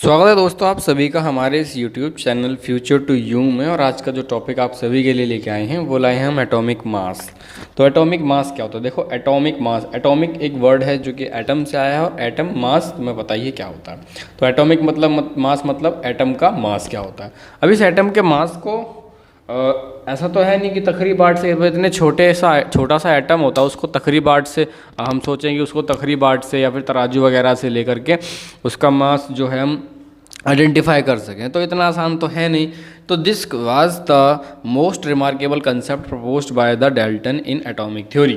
स्वागत है दोस्तों आप सभी का हमारे इस YouTube channel future to you में। और आज का जो टॉपिक आप सभी के लिए लेके आए हैं वो लाए हैं हम एटॉमिक मास। तो एटॉमिक मास क्या होता है? देखो, एटॉमिक मास, एटॉमिक एक वर्ड है जो कि एटम से आया है, और एटम मास तुम्हें बताइए क्या होता है। तो एटॉमिक मतलब मास मतलब एटम का मास क्या होता है। अब इस एटम के मास को ऐसा तो है नहीं कि तकरीबाट से, इतने छोटा सा एटम होता है उसको तकरीबाट से हम सोचेंगे, उसको तकरीबाट से या फिर तराजू वगैरह से लेकर के उसका मास जो है हम आइडेंटिफाई कर सकें, तो इतना आसान तो है नहीं। तो this was the most remarkable concept proposed by the Dalton in atomic theory.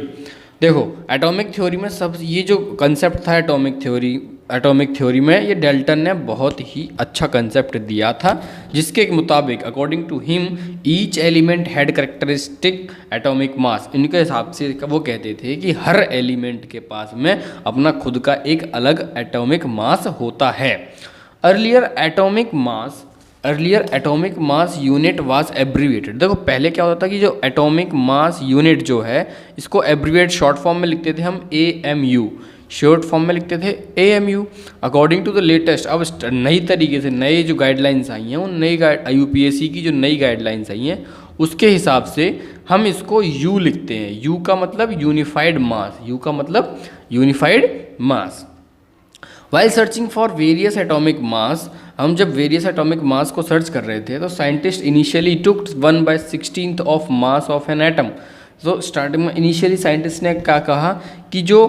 देखो, एटॉमिक थ्योरी में सब ये जो कंसेप्ट था एटॉमिक थ्योरी में ये डाल्टन ने बहुत ही अच्छा कंसेप्ट दिया था, जिसके मुताबिक according to him each element had characteristic atomic mass. इनके हिसाब से वो कहते थे कि हर एलिमेंट के पास में अपना खुद का एक अलग एटॉमिक मास होता है। Earlier atomic mass unit was abbreviated. देखो, पहले क्या होता था कि जो एटॉमिक मास यूनिट जो है इसको एब्रीविएट शॉर्ट फॉर्म में लिखते थे हम AMU, शॉर्ट फॉर्म में लिखते थे AMU। According to the latest, अब नई तरीके से नए जो गाइडलाइंस आई हैं, उन नई UPSC की जो नई गाइडलाइंस आई हैं उसके हिसाब से हम इसको U लिखते हैं। U का मतलब unified mass. While searching for various atomic mass, हम जब वेरियस एटॉमिक मास को सर्च कर रहे थे तो scientist initially took 1/16 of mass of an atom. तो स्टार्टिंग में इनिशियली साइंटिस्ट ने क्या कहा कि जो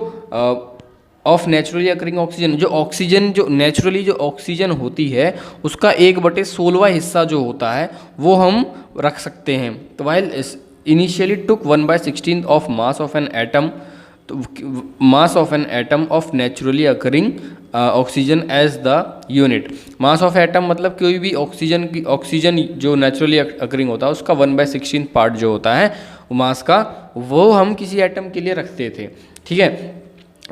ऑफ नेचुरली अकरिंग ऑक्सीजन, जो नेचुरली जो ऑक्सीजन होती है उसका 1/16वां हिस्सा जो होता है वो हम रख सकते हैं। तो while initially took 1/16 of mass of an atom, mass of an atom of naturally occurring oxygen as the unit. Mass of atom मतलब कोई भी ऑक्सीजन जो नेचुरली अकरिंग होता है उसका 1/16 पार्ट जो होता है मास का, वो हम किसी एटम के लिए रखते थे। ठीक है,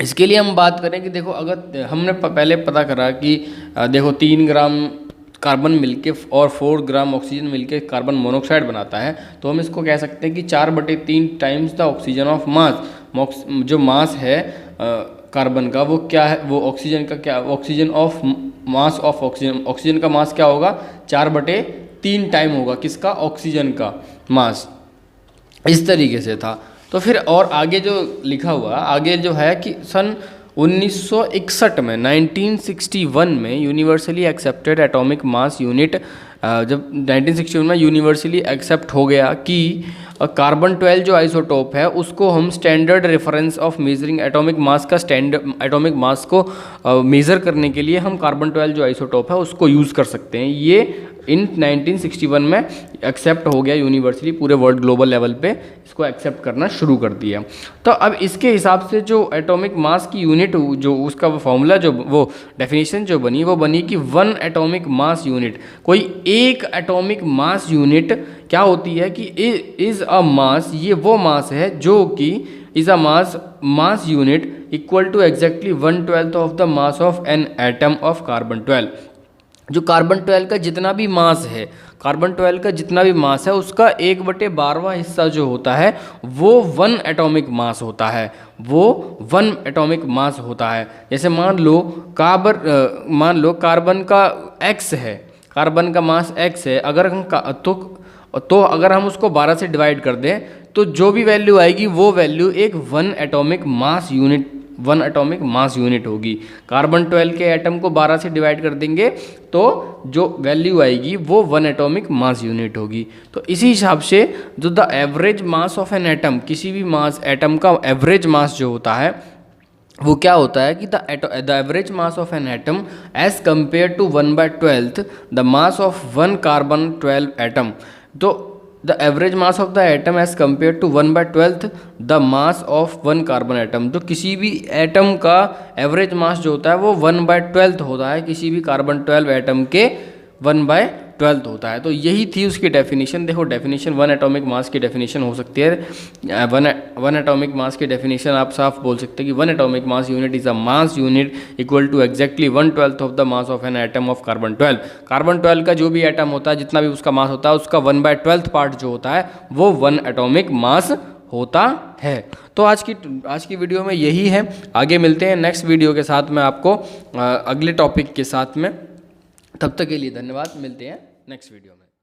इसके लिए हम बात करें कि देखो, अगर हमने पहले पता करा कि देखो 3 ग्राम कार्बन मिलके और 4 ग्राम ऑक्सीजन मिलके कार्बन मोनोऑक्साइड बनाता है, तो हम इसको कह सकते हैं कि 4/3 times the oxygen of mass. जो मास है कार्बन का वो क्या है, वो ऑक्सीजन का क्या, oxygen of mass of oxygen का मास क्या होगा, 4/3 टाइम होगा किसका, ऑक्सीजन का मास। इस तरीके से था। तो फिर और आगे जो लिखा हुआ आगे जो है कि सन 1961 में 1961 में universally accepted atomic mass unit, जब 1961 में यूनिवर्सली एक्सेप्ट हो गया कि कार्बन 12 जो आइसोटोप है उसको हम standard reference of measuring atomic mass का एटॉमिक मास को मेज़र करने के लिए हम कार्बन 12 जो आइसोटोप है उसको यूज़ कर सकते हैं। ये इन 1961 में एक्सेप्ट हो गया यूनिवर्सली, पूरे वर्ल्ड ग्लोबल लेवल पे इसको एक्सेप्ट करना शुरू कर दिया। तो अब इसके हिसाब से जो एटॉमिक मास की यूनिट, जो उसका फॉर्मूला, जो वो डेफिनेशन जो बनी वो बनी कि 1 एटॉमिक मास यूनिट, कोई एक एटॉमिक मास यूनिट क्या होती है कि इज अ मास, ये वो मास है जो कि is a mass unit equal to exactly 1/12 of the mass of an atom of carbon 12। जो कार्बन 12 का जितना भी मास है, कार्बन 12 का जितना भी मास है उसका 1/12वां हिस्सा जो होता है वो 1 एटॉमिक मास होता है, वो 1 एटॉमिक मास होता है। जैसे मान लो कार्बन का x है, कार्बन का मास x है, अगर हम तो अगर हम उसको 12 से डिवाइड कर दें तो जो भी वैल्यू आएगी वो वैल्यू एक 1 एटॉमिक मास यूनिट होगी। कार्बन 12 के एटम को 12 से डिवाइड कर देंगे तो जो वैल्यू आएगी वो 1 एटॉमिक मास यूनिट होगी। तो इसी हिसाब से जो the average mass of an atom, किसी भी एटम का एवरेज मास जो होता है वो क्या होता है कि the average mass of an atom as compare to 1/12 the mass of 1 carbon 12 atom. तो the average mass of the atom as compare to 1/12 the mass of 1 carbon atom. तो किसी भी एटम का एवरेज मास जो होता है वो 1/12 होता है, किसी भी कार्बन 12 एटम के 1/12 होता है। तो यही थी उसकी डेफिनेशन। देखो, डेफिनेशन 1 एटॉमिक मास की डेफिनेशन हो सकती है, 1 एटॉमिक मास की डेफिनेशन आप साफ बोल सकते हैं कि 1 atomic mass unit is a mass unit equal to exactly 1/12 of the mass of an atom of carbon 12। Carbon 12 का जो भी एटम होता है, जितना भी उसका मास होता है, उसका 1/12 पार्ट जो होता है वो 1 एटॉमिक मास होता है। तो आज की वीडियो में यही है। आगे मिलते हैं नेक्स्ट वीडियो के साथ में आपको अगले टॉपिक के साथ में। तब तक के लिए धन्यवाद, मिलते हैं नेक्स्ट वीडियो में।